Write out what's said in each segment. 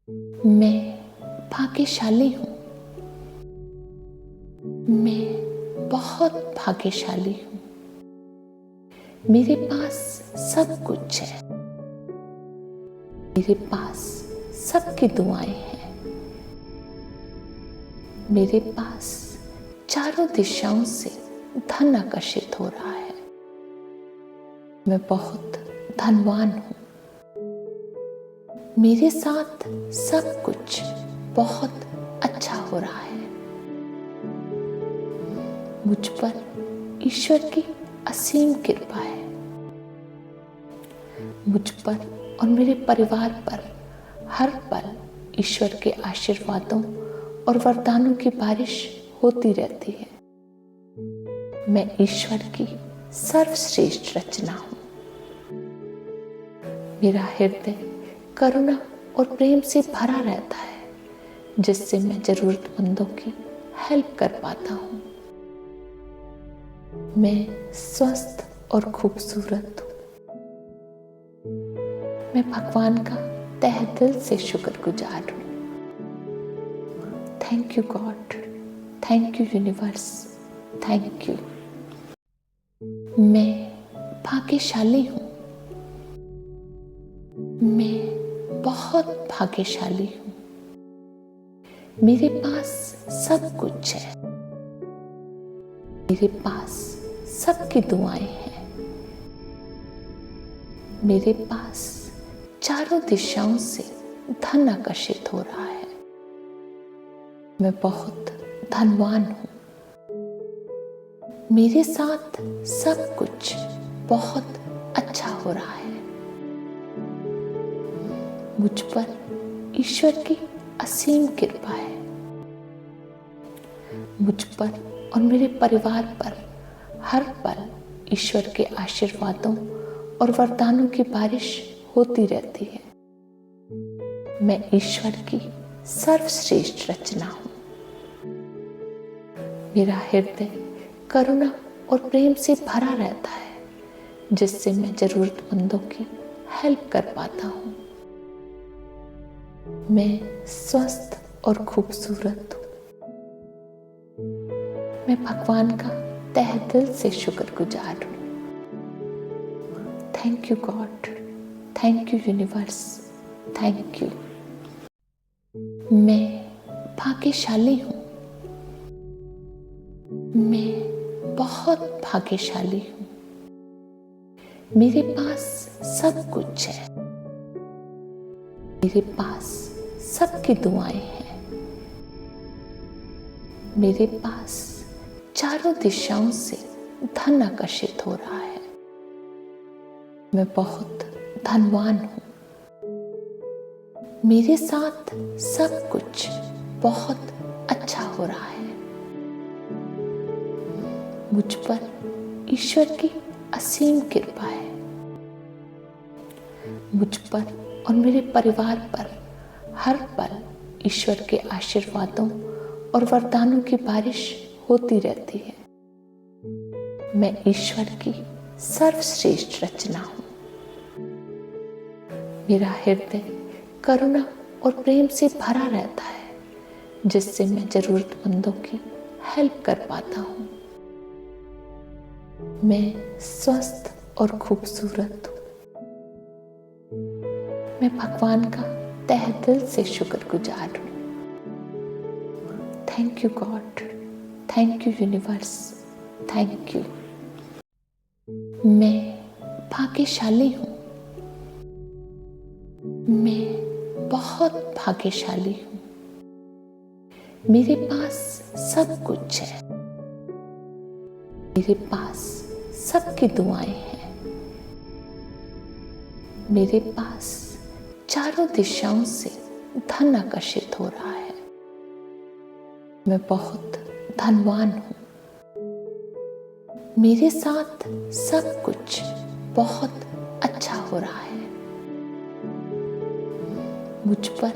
मैं भाग्यशाली हूँ। मैं बहुत भाग्यशाली हूँ। मेरे पास सब कुछ है। मेरे पास सबकी दुआएं हैं। मेरे पास चारों दिशाओं से धन आकर्षित हो रहा है। मैं बहुत धनवान हूँ। मेरे साथ सब कुछ बहुत अच्छा हो रहा है। मुझ पर ईश्वर की असीम कृपा है। मुझ पर और मेरे परिवार पर हर पल ईश्वर के आशीर्वादों और वरदानों की बारिश होती रहती है। मैं ईश्वर की सर्वश्रेष्ठ रचना हूँ। मेरा हृदय करुणा और प्रेम से भरा रहता है, जिससे मैं जरूरतमंदों की हेल्प कर पाता हूँ। मैं स्वस्थ और खूबसूरत हूँ। मैं भगवान का तहे दिल से शुक्रगुजार हूँ। Thank you God, thank you universe, thank you. मैं भाग्यशाली हूँ। मैं बहुत भाग्यशाली हूँ। मेरे पास सब कुछ है। मेरे पास सबकी दुआएं हैं। मेरे पास चारों दिशाओं से धन आकर्षित हो रहा है। मैं बहुत धनवान हूँ। मेरे साथ सब कुछ बहुत अच्छा हो रहा है। मुझ पर ईश्वर की असीम कृपा है। मुझ पर और मेरे परिवार पर हर पल ईश्वर के आशीर्वादों और वरदानों की बारिश होती रहती है। मैं ईश्वर की सर्वश्रेष्ठ रचना हूँ। मेरा हृदय करुणा और प्रेम से भरा रहता है, जिससे मैं जरूरतमंदों की हेल्प कर पाता हूँ। मैं स्वस्थ और खूबसूरत हूँ। मैं भगवान का तहे दिल से शुक्रगुजार हूँ। Thank you God, thank you universe, thank you. मैं भाग्यशाली हूँ। मैं बहुत भाग्यशाली हूँ। मेरे पास सब कुछ है। मेरे पास सबकी दुआएं हैं। मेरे पास चारों दिशाओं से धन आकर्षित हो रहा है। मैं बहुत धनवान हूँ। मेरे साथ सब कुछ बहुत अच्छा हो रहा है। मुझ पर ईश्वर की असीम कृपा है। मुझ पर और मेरे परिवार पर हर पल ईश्वर के आशीर्वादों और वरदानों की बारिश होती रहती है। मैं ईश्वर की सर्वश्रेष्ठ रचना हूँ। मेरा हृदय करुणा और प्रेम से भरा रहता है, जिससे मैं जरूरतमंदों की हेल्प कर पाता हूँ। मैं स्वस्थ और खूबसूरत हूँ। मैं भगवान का तहे दिल से शुक्रगुजार हूँ। Thank you God, thank you universe, thank you. मैं भाग्यशाली हूँ। मैं बहुत भाग्यशाली हूँ। मेरे पास सब कुछ है। मेरे पास सबकी दुआएं हैं। मेरे पास चारों दिशाओं से धन आकर्षित हो रहा है। मैं बहुत धनवान हूँ। मेरे साथ सब कुछ बहुत अच्छा हो रहा है। मुझ पर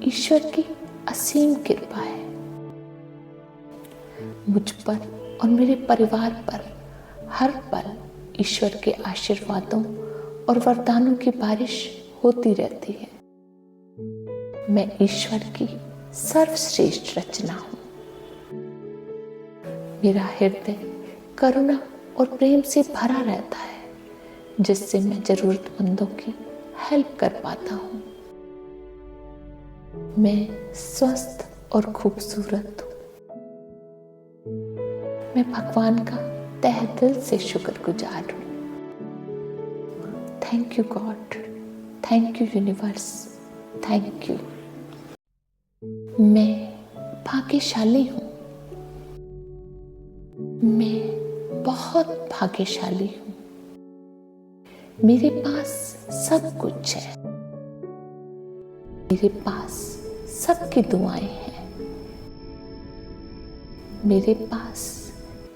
ईश्वर की असीम कृपा है। मुझ पर और मेरे परिवार पर हर पल ईश्वर के आशीर्वादों और वरदानों की बारिश होती रहती है। मैं ईश्वर की सर्वश्रेष्ठ रचना हूँ। मेरा हृदय करुणा और प्रेम से भरा रहता है, जिससे मैं जरूरतमंदों की हेल्प कर पाता हूँ। मैं स्वस्थ और खूबसूरत हूँ। मैं भगवान का तहे दिल से शुक्रगुजार हूँ। Thank you God, thank you universe, thank you. मैं भाग्यशाली हूँ। मैं बहुत भाग्यशाली हूँ। मेरे पास सब कुछ है। मेरे पास सबकी दुआएं हैं। मेरे पास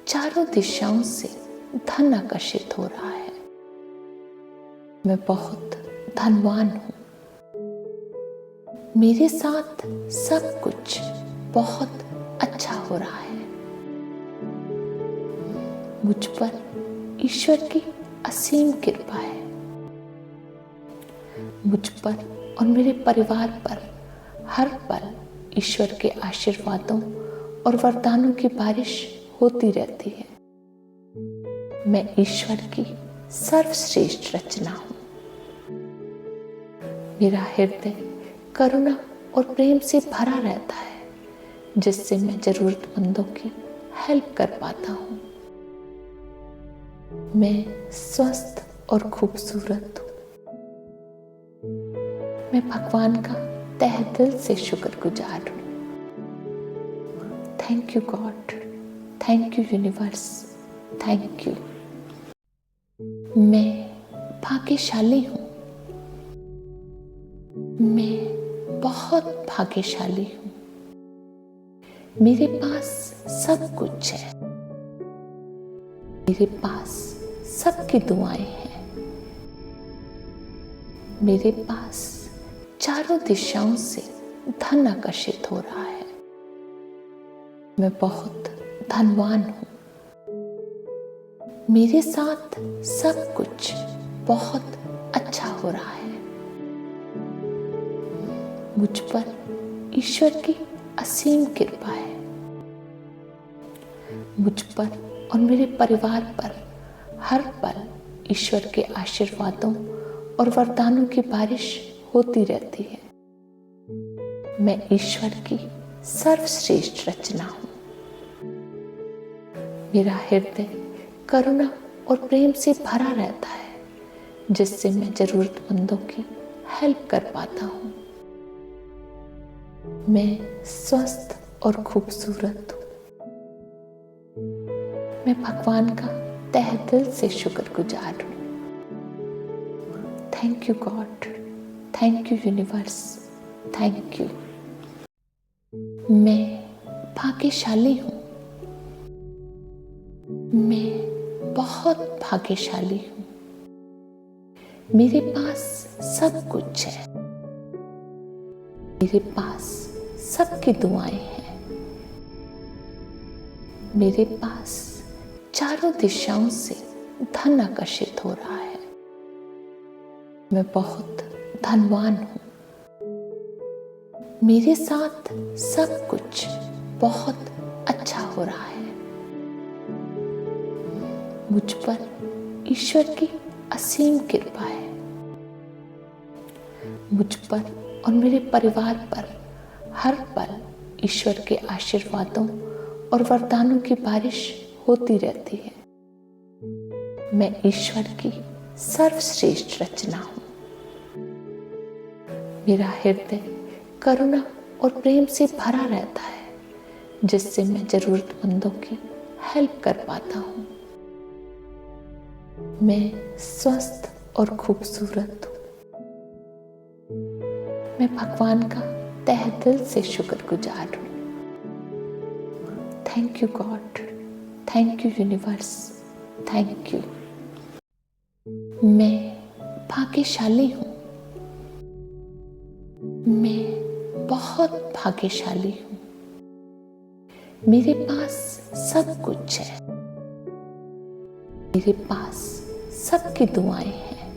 चारों दिशाओं से धन आकर्षित हो रहा है। मैं बहुत धनवान हूँ। मेरे साथ सब कुछ बहुत अच्छा हो रहा है। मुझ पर ईश्वर की असीम कृपा है। मुझ पर और मेरे परिवार पर हर पल ईश्वर के आशीर्वादों और वरदानों की बारिश होती रहती है। मैं ईश्वर की सर्वश्रेष्ठ रचना हूँ। मेरा हृदय करुणा और प्रेम से भरा रहता है, जिससे मैं जरूरतमंदों की हेल्प कर पाता हूँ। मैं स्वस्थ और खूबसूरत हूँ। मैं भगवान का तहे दिल से शुक्रगुजार हूँ। Thank you God, thank you universe, thank you. मैं भाग्यशाली हूँ। मैं बहुत भाग्यशाली हूँ। मेरे पास सब कुछ है। मेरे पास सबकी दुआएं हैं। मेरे पास चारों दिशाओं से धन आकर्षित हो रहा है। मैं बहुत धनवान हूँ। मेरे साथ सब कुछ बहुत अच्छा हो रहा है। मुझ पर ईश्वर की असीम कृपा है। मुझ पर और मेरे परिवार पर हर पल ईश्वर के आशीर्वादों और वरदानों की बारिश होती रहती है। मैं ईश्वर की सर्वश्रेष्ठ रचना हूँ। मेरा हृदय करुणा और प्रेम से भरा रहता है, जिससे मैं जरूरतमंदों की हेल्प कर पाता हूँ। मैं स्वस्थ और खूबसूरत हूँ। मैं भगवान का तहे दिल से शुक्रगुजार हूँ। Thank you God, thank you universe, thank you. मैं भाग्यशाली हूँ। मैं बहुत भाग्यशाली हूँ। मेरे पास सब कुछ है। मेरे पास सबकी दुआएं हैं। मेरे पास चारों दिशाओं से धन आकर्षित हो रहा है। मैं बहुत धनवान हूँ। मेरे साथ सब कुछ बहुत अच्छा हो रहा है। मुझ पर ईश्वर की असीम कृपा है। मुझ पर और मेरे परिवार पर हर पल ईश्वर के आशीर्वादों और वरदानों की बारिश होती रहती है। मैं ईश्वर की सर्वश्रेष्ठ रचना हूँ। मेरा हृदय करुणा और प्रेम से भरा रहता है, जिससे मैं जरूरतमंदों की हेल्प कर पाता हूँ। मैं स्वस्थ और खूबसूरत हूँ। मैं भगवान का तहे दिल से शुक्रगुजार हूँ। Thank you God, thank you universe, thank you. मैं भाग्यशाली हूँ। मैं बहुत भाग्यशाली हूँ। मेरे पास सब कुछ है। मेरे पास सबकी दुआएं हैं।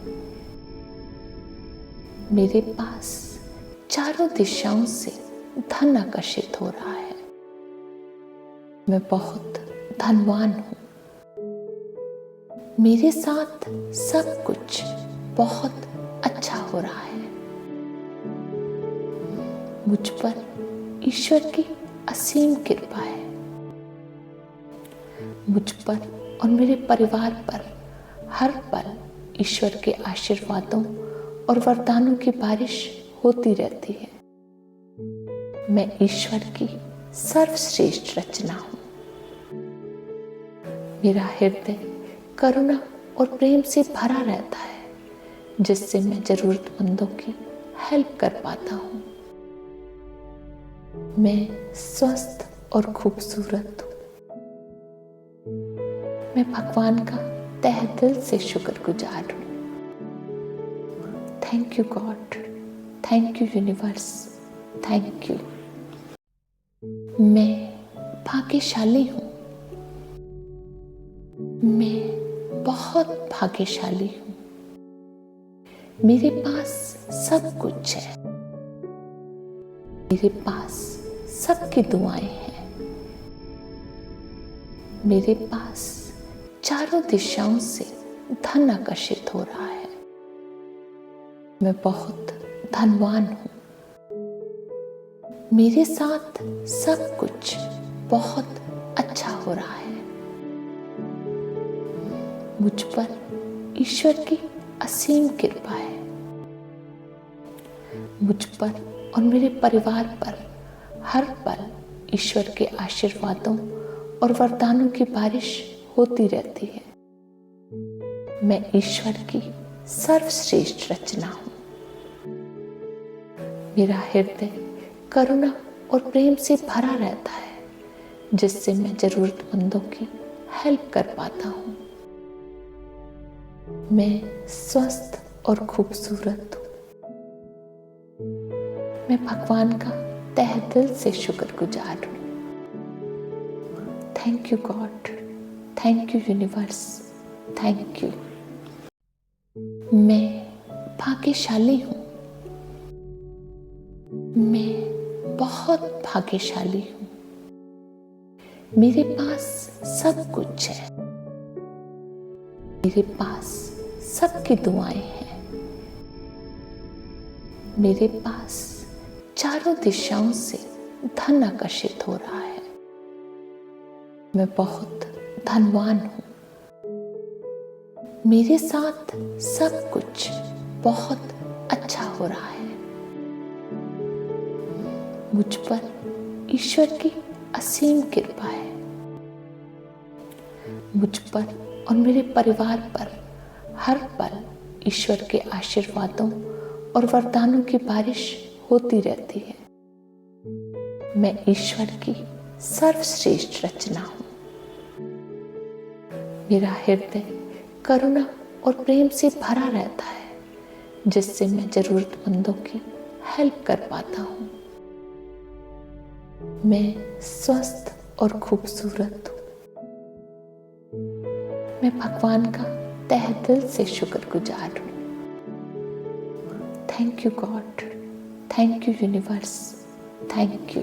मेरे पास चारों दिशाओं से धन आकर्षित हो रहा है। मैं बहुत धनवान हूँ। मेरे साथ सब कुछ बहुत अच्छा हो रहा है। मुझ पर ईश्वर की असीम कृपा है। मुझ पर और मेरे परिवार पर हर पल ईश्वर के आशीर्वादों और वरदानों की बारिश होती रहती है। मैं ईश्वर की सर्वश्रेष्ठ रचना हूँ। मेरा हृदय करुणा और प्रेम से भरा रहता है, जिससे मैं जरूरतमंदों की हेल्प कर पाता हूँ। मैं स्वस्थ और खूबसूरत हूँ। मैं भगवान का तहे दिल से शुक्रगुजार हूँ। Thank you God, thank you universe, thank you. मैं भाग्यशाली हूँ। मैं बहुत भाग्यशाली हूँ। मेरे पास सब कुछ है। मेरे पास सबकी दुआएं हैं। मेरे पास चारों दिशाओं से धन आकर्षित हो रहा है। मैं बहुत धनवान हूँ। मेरे साथ सब कुछ बहुत अच्छा हो रहा है। मुझ पर ईश्वर की असीम कृपा है। मुझ पर और मेरे परिवार पर हर पल ईश्वर के आशीर्वादों और वरदानों की बारिश होती रहती है। मैं ईश्वर की सर्वश्रेष्ठ रचना हूँ। मेरा हृदय करुणा और प्रेम से भरा रहता है, जिससे मैं जरूरतमंदों की हेल्प कर पाता हूँ। मैं स्वस्थ और खूबसूरत हूँ। मैं भगवान का तहे दिल से शुक्रगुजार हूँ। Thank you God, thank you universe, thank you. मैं भाग्यशाली हूँ। मैं बहुत भाग्यशाली हूँ। मेरे पास सब कुछ है। मेरे पास सबकी दुआएं हैं। मेरे पास चारों दिशाओं से धन आकर्षित हो रहा है। मैं बहुत धनवान हूँ। मेरे साथ सब कुछ बहुत अच्छा हो रहा है। मुझ पर ईश्वर की असीम कृपा है। मुझ पर और मेरे परिवार पर हर पल ईश्वर के आशीर्वादों और वरदानों की बारिश होती रहती है। मैं ईश्वर की सर्वश्रेष्ठ रचना हूँ। मेरा हृदय करुणा और प्रेम से भरा रहता है, जिससे मैं जरूरतमंदों की हेल्प कर पाता हूँ। मैं स्वस्थ और खूबसूरत हूँ। मैं भगवान का तहे दिल से शुक्रगुजार हूँ। Thank you God, thank you universe, thank you.